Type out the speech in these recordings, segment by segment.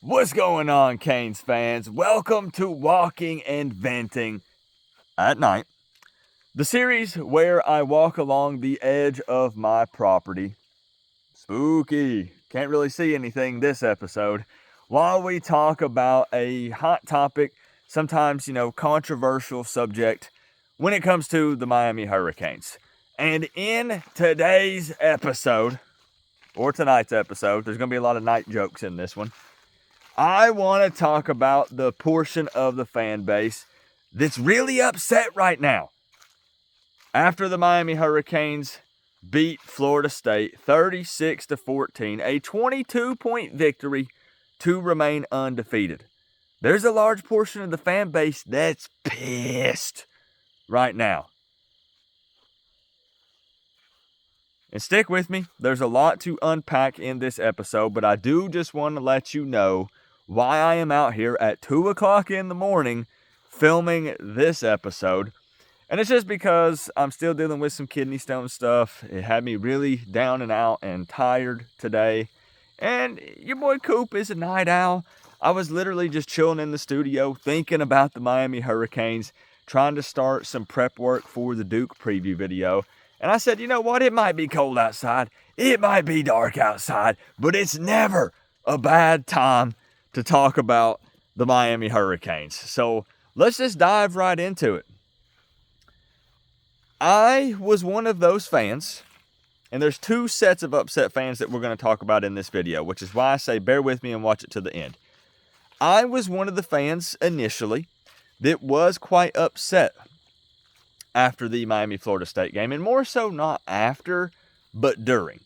What's going on, Canes fans? Welcome to Walking and Venting at Night, the series where I walk along the edge of my property. Spooky. Can't really see anything this episode. While we talk about a hot topic, sometimes, controversial subject when it comes to the Miami Hurricanes. And in today's episode, or tonight's episode, there's going to be a lot of night jokes in this one. I want to talk about the portion of the fan base that's really upset right now after the Miami Hurricanes beat Florida State 36-14, a 22-point victory to remain undefeated. There's a large portion of the fan base that's pissed right now. And stick with me, there's a lot to unpack in this episode, but I do just want to let you know why I am out here at 2 o'clock in the morning filming this episode. And it's just because I'm still dealing with some kidney stone stuff. It had me really down and out and tired today. And your boy Coop is a night owl. I was literally just chilling in the studio thinking about the Miami Hurricanes, trying to start some prep work for the Duke preview video. And I said, you know what? It might be cold outside. It might be dark outside, but it's never a bad time to talk about the Miami Hurricanes. So let's just dive right into it. I was one of those fans, and there's two sets of upset fans that we're going to talk about in this video, which is why I say bear with me and watch it to the end. I was one of the fans initially that was quite upset after the Miami-Florida State game, and more so not after, but during.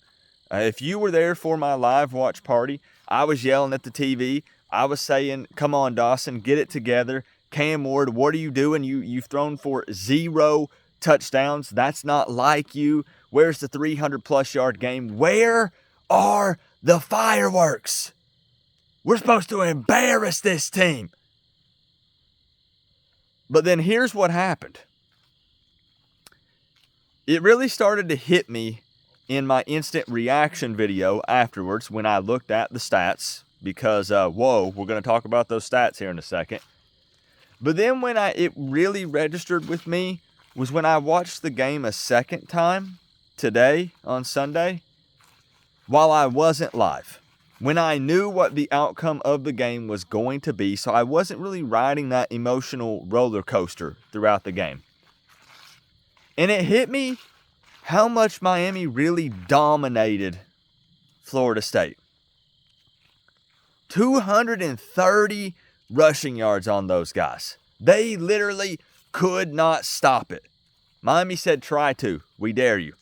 If you were there for my live watch party, I was yelling at the TV. I was saying, come on, Dawson, get it together. Cam Ward, what are you doing? You've thrown for 0 touchdowns. That's not like you. Where's the 300-plus yard game? Where are the fireworks? We're supposed to embarrass this team. But then here's what happened. It really started to hit me in my instant reaction video afterwards when I looked at the stats because, whoa, we're going to talk about those stats here in a second. But then when it really registered with me was when I watched the game a second time today on Sunday while I wasn't live. When I knew what the outcome of the game was going to be, so I wasn't really riding that emotional roller coaster throughout the game. And it hit me how much Miami really dominated Florida State. 230 rushing yards on those guys. They literally could not stop it. Miami said, try to. We dare you.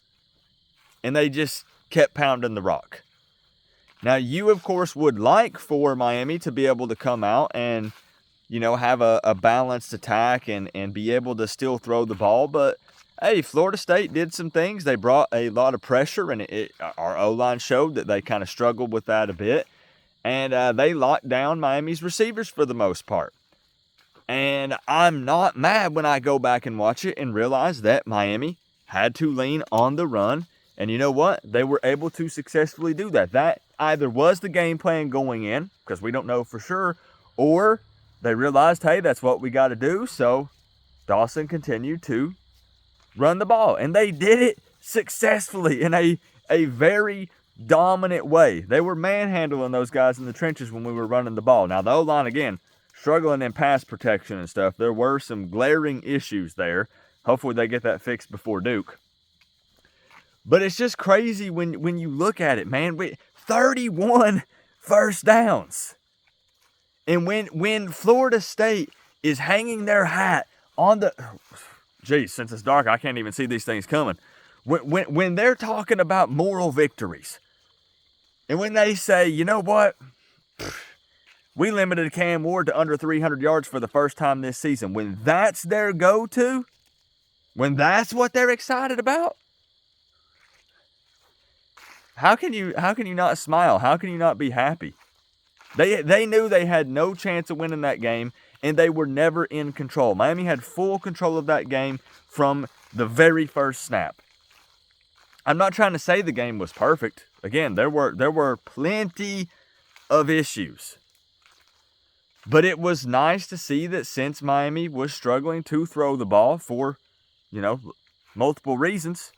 And they just kept pounding the rock. Now, you, of course, would like for Miami to be able to come out and, have a balanced attack and be able to still throw the ball. But, hey, Florida State did some things. They brought a lot of pressure, and our O-line showed that they kind of struggled with that a bit. And they locked down Miami's receivers for the most part. And I'm not mad when I go back and watch it and realize that Miami had to lean on the run. And you know what? They were able to successfully do that. That either was the game plan going in, because we don't know for sure, or they realized, hey, that's what we got to do. So Dawson continued to run the ball. And they did it successfully in a very dominant way. They were manhandling those guys in the trenches when we were running the ball. Now, the O-line, again, struggling in pass protection and stuff. There were some glaring issues there. Hopefully they get that fixed before Duke. But it's just crazy when you look at it, man. 31 first downs. And when Florida State is hanging their hat on the... Geez, since it's dark, I can't even see these things coming. When they're talking about moral victories, and when they say, you know what? We limited Cam Ward to under 300 yards for the first time this season. When that's their go-to, when that's what they're excited about, how can you not smile? How can you not be happy? They knew they had no chance of winning that game, and they were never in control. Miami had full control of that game from the very first snap. I'm not trying to say the game was perfect. Again, there were plenty of issues. But it was nice to see that since Miami was struggling to throw the ball for, multiple reasons,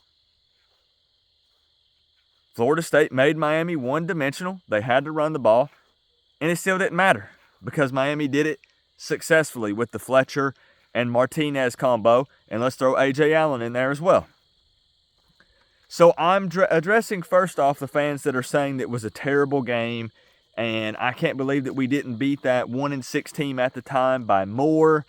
Florida State made Miami one-dimensional. They had to run the ball, and it still didn't matter because Miami did it successfully with the Fletcher and Martinez combo, and let's throw A.J. Allen in there as well. So I'm addressing first off the fans that are saying that it was a terrible game, and I can't believe that we didn't beat that 1-6 team at the time by more.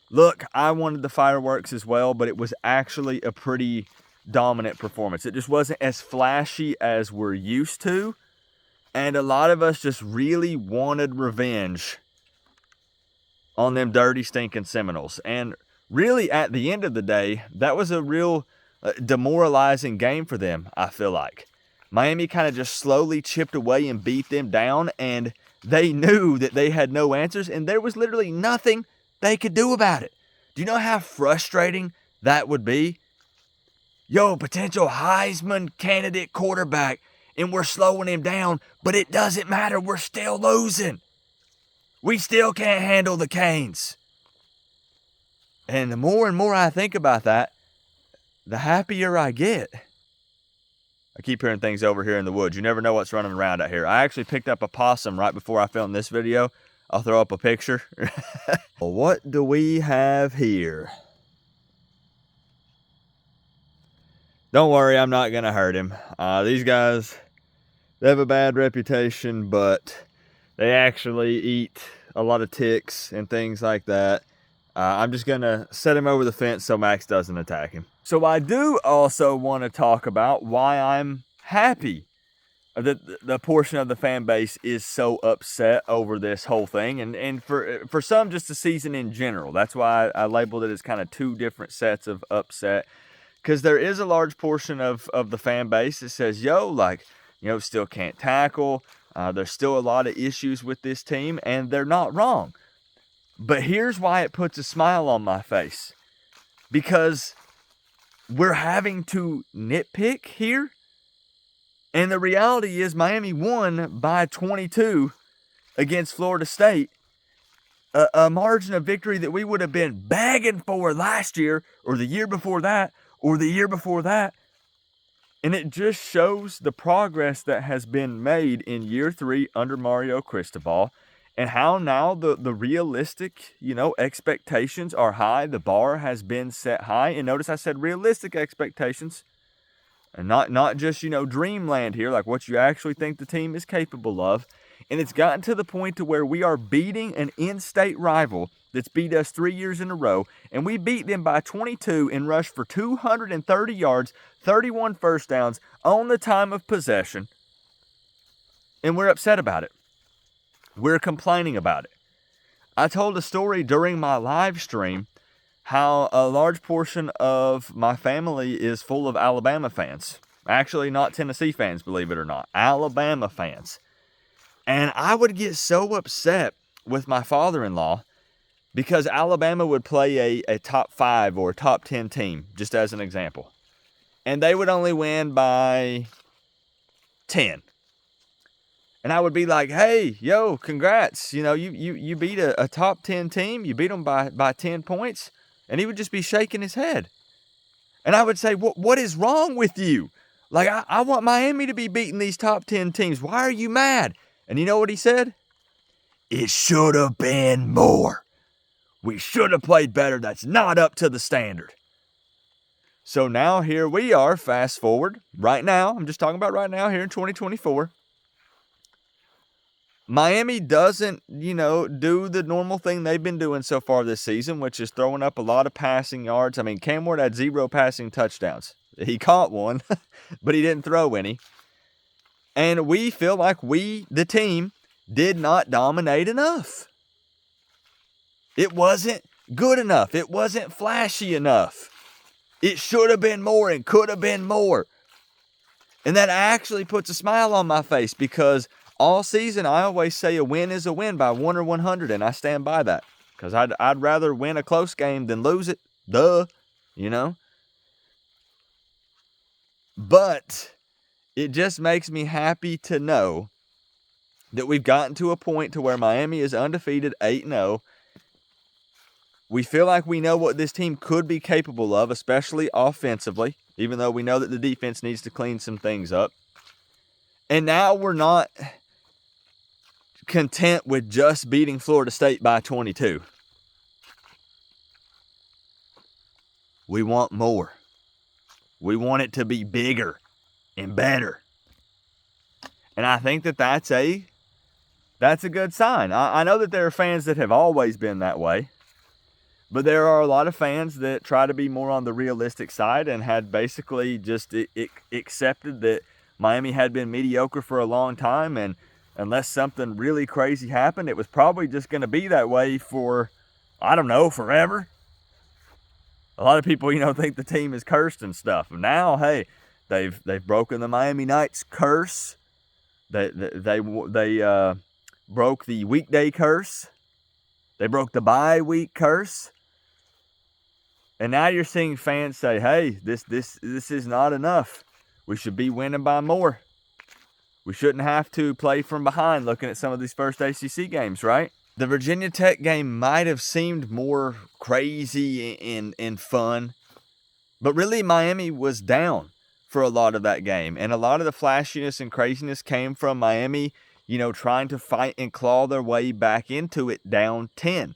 Look, I wanted the fireworks as well, but it was actually a pretty dominant performance. It just wasn't as flashy as we're used to, and a lot of us just really wanted revenge on them dirty, stinking Seminoles. And really, at the end of the day, that was a real demoralizing game for them, I feel like. Miami kind of just slowly chipped away and beat them down, and they knew that they had no answers, and there was literally nothing they could do about it. Do you know how frustrating that would be? Yo, potential Heisman candidate quarterback, and we're slowing him down, but it doesn't matter. We're still losing. We still can't handle the Canes. And the more and more I think about that, the happier I get. I keep hearing things over here in the woods. You never know what's running around out here. I actually picked up a possum right before I filmed this video. I'll throw up a picture. Well, what do we have here? Don't worry, I'm not going to hurt him. These guys, they have a bad reputation, but they actually eat a lot of ticks and things like that. I'm just going to set him over the fence so Max doesn't attack him. So I do also want to talk about why I'm happy that the portion of the fan base is so upset over this whole thing. And for some, just the season in general. That's why I labeled it as kind of two different sets of upset. Because there is a large portion of the fan base that says, still can't tackle. There's still a lot of issues with this team, and they're not wrong. But here's why it puts a smile on my face. Because we're having to nitpick here. And the reality is Miami won by 22 against Florida State. A margin of victory that we would have been begging for last year or the year before that or the year before that. And it just shows the progress that has been made in year 3 under Mario Cristobal. And how now the realistic, expectations are high. The bar has been set high. And notice I said realistic expectations. And not just, dreamland here, like what you actually think the team is capable of. And it's gotten to the point to where we are beating an in-state rival that's beat us 3 years in a row. And we beat them by 22 and rushed for 230 yards, 31 first downs on the time of possession. And we're upset about it. We're complaining about it. I told a story during my live stream how a large portion of my family is full of Alabama fans. Actually, not Tennessee fans, believe it or not. Alabama fans. And I would get so upset with my father-in-law because Alabama would play a top 5 or top 10 team, just as an example. And they would only win by 10. And I would be like, hey, yo, congrats. You beat a top 10 team. You beat them by 10 points. And he would just be shaking his head. And I would say, what is wrong with you? Like, I want Miami to be beating these top 10 teams. Why are you mad? And you know what he said? It should have been more. We should have played better. That's not up to the standard. So now here we are, fast forward, right now. I'm just talking about right now here in 2024. Miami doesn't, do the normal thing they've been doing so far this season, which is throwing up a lot of passing yards. I mean, Cam Ward had 0 passing touchdowns. He caught one, but he didn't throw any. And we feel like the team, did not dominate enough. It wasn't good enough. It wasn't flashy enough. It should have been more and could have been more. And that actually puts a smile on my face because all season, I always say a win is a win by 1 or 100, and I stand by that. Because I'd rather win a close game than lose it. Duh. But it just makes me happy to know that we've gotten to a point to where Miami is undefeated 8-0. We feel like we know what this team could be capable of, especially offensively, even though we know that the defense needs to clean some things up. And now we're not content with just beating Florida State by 22. We want more. We want it to be bigger and better. And I think that that's a good sign. I know that there are fans that have always been that way, but there are a lot of fans that try to be more on the realistic side and had basically just accepted that Miami had been mediocre for a long time, and unless something really crazy happened, it was probably just going to be that way for, I don't know, forever. A lot of people, think the team is cursed and stuff. And now, hey, they've broken the Miami Knights curse. They broke the weekday curse. They broke the bye week curse. And now you're seeing fans say, hey, this is not enough. We should be winning by more. We shouldn't have to play from behind looking at some of these first ACC games, right? The Virginia Tech game might have seemed more crazy and fun, but really Miami was down for a lot of that game. And a lot of the flashiness and craziness came from Miami, trying to fight and claw their way back into it down 10.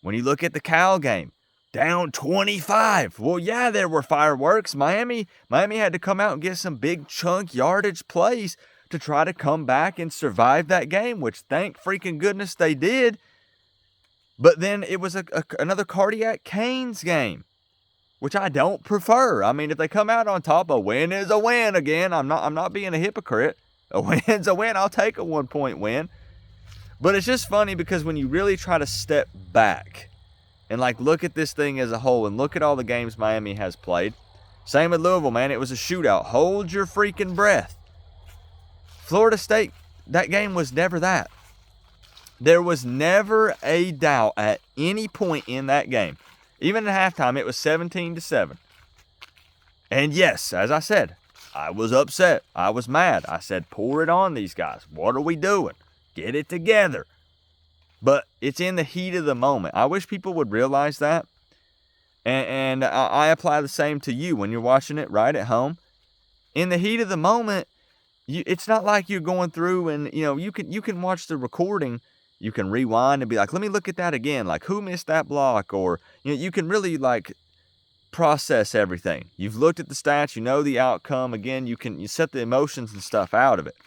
When you look at the Cal game, down 25. Well, yeah, there were fireworks. Miami had to come out and get some big chunk yardage plays to try to come back and survive that game, which thank freaking goodness they did. But then it was another cardiac Canes game, which I don't prefer. I mean, if they come out on top, a win is a win. Again, I'm not being a hypocrite. A win's a win. I'll take a 1-point win. But it's just funny because when you really try to step back and look at this thing as a whole and look at all the games Miami has played. Same with Louisville, man. It was a shootout. Hold your freaking breath. Florida State, that game was never that. There was never a doubt at any point in that game. Even at halftime, it was 17-7. And yes, as I said, I was upset. I was mad. I said, pour it on these guys. What are we doing? Get it together. But it's in the heat of the moment. I wish people would realize that. And I apply the same to you when you're watching it right at home. In the heat of the moment, it's not like you're going through and, you can watch the recording. You can rewind and be like, let me look at that again. Like, who missed that block? Or, you can really, process everything. You've looked at the stats. You know the outcome. Again, you set the emotions and stuff out of it.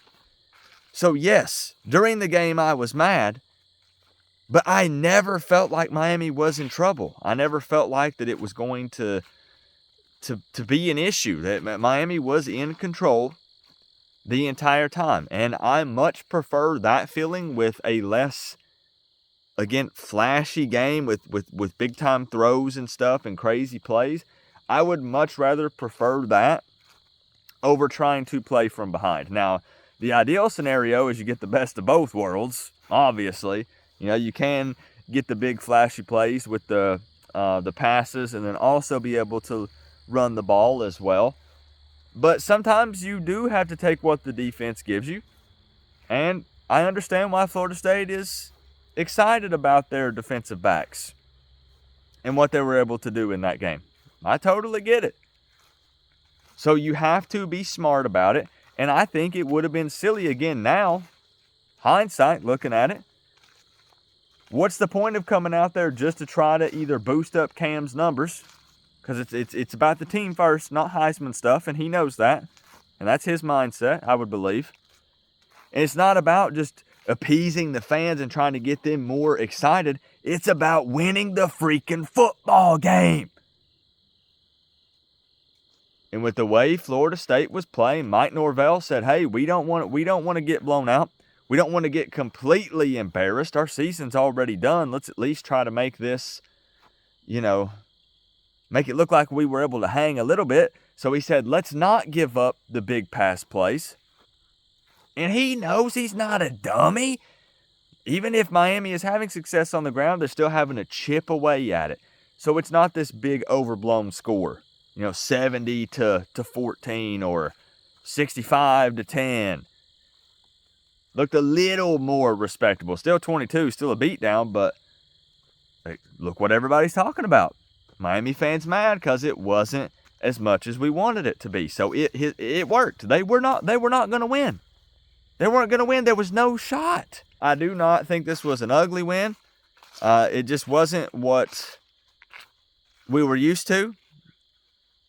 So, yes, during the game, I was mad. But I never felt like Miami was in trouble. I never felt like that it was going to be an issue, that Miami was in control the entire time. And I much prefer that feeling with a less, again, flashy game with big-time throws and stuff and crazy plays. I would much rather prefer that over trying to play from behind. Now, the ideal scenario is you get the best of both worlds, obviously. You can get the big flashy plays with the passes and then also be able to run the ball as well. But sometimes you do have to take what the defense gives you. And I understand why Florida State is excited about their defensive backs and what they were able to do in that game. I totally get it. So you have to be smart about it. And I think it would have been silly again now, hindsight, looking at it. What's the point of coming out there just to try to either boost up Cam's numbers? Because it's about the team first, not Heisman stuff, and he knows that. And that's his mindset, I would believe. And it's not about just appeasing the fans and trying to get them more excited. It's about winning the freaking football game. And with the way Florida State was playing, Mike Norvell said, hey, we don't want to get blown out. We don't want to get completely embarrassed. Our season's already done. Let's at least try to make this, make it look like we were able to hang a little bit. So he said, let's not give up the big pass plays. And he knows he's not a dummy. Even if Miami is having success on the ground, they're still having to chip away at it. So it's not this big overblown score, 70-14 or 65-10. Looked a little more respectable. Still 22, still a beatdown, but look what everybody's talking about. Miami fans mad because it wasn't as much as we wanted it to be. So it worked. They were not going to win. They weren't going to win. There was no shot. I do not think this was an ugly win. It just wasn't what we were used to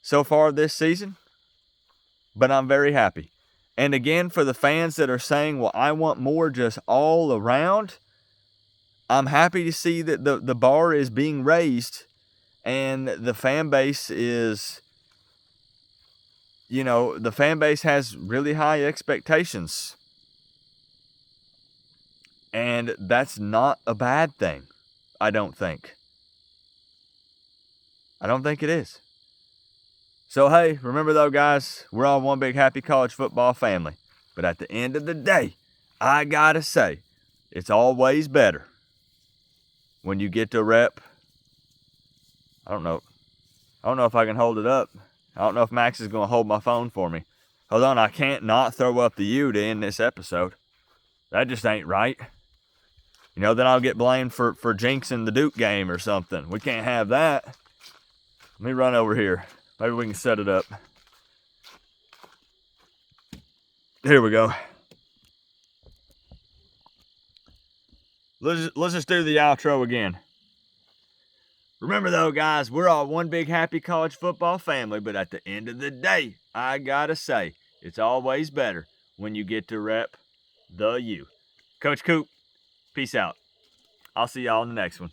so far this season. But I'm very happy. And again, for the fans that are saying, well, I want more just all around, I'm happy to see that the bar is being raised and the fan base is, the fan base has really high expectations. And that's not a bad thing, I don't think. I don't think it is. So, hey, remember though, guys, we're all one big happy college football family. But at the end of the day, I gotta say, it's always better when you get to rep. I don't know if I can hold it up. I don't know if Max is going to hold my phone for me. Hold on, I can't not throw up the U to end this episode. That just ain't right. Then I'll get blamed for jinxing the Duke game or something. We can't have that. Let me run over here. Maybe we can set it up. Here we go. Let's just do the outro again. Remember though, guys, we're all one big happy college football family, but at the end of the day, I gotta say, it's always better when you get to rep the U. Coach Coop, peace out. I'll see y'all in the next one.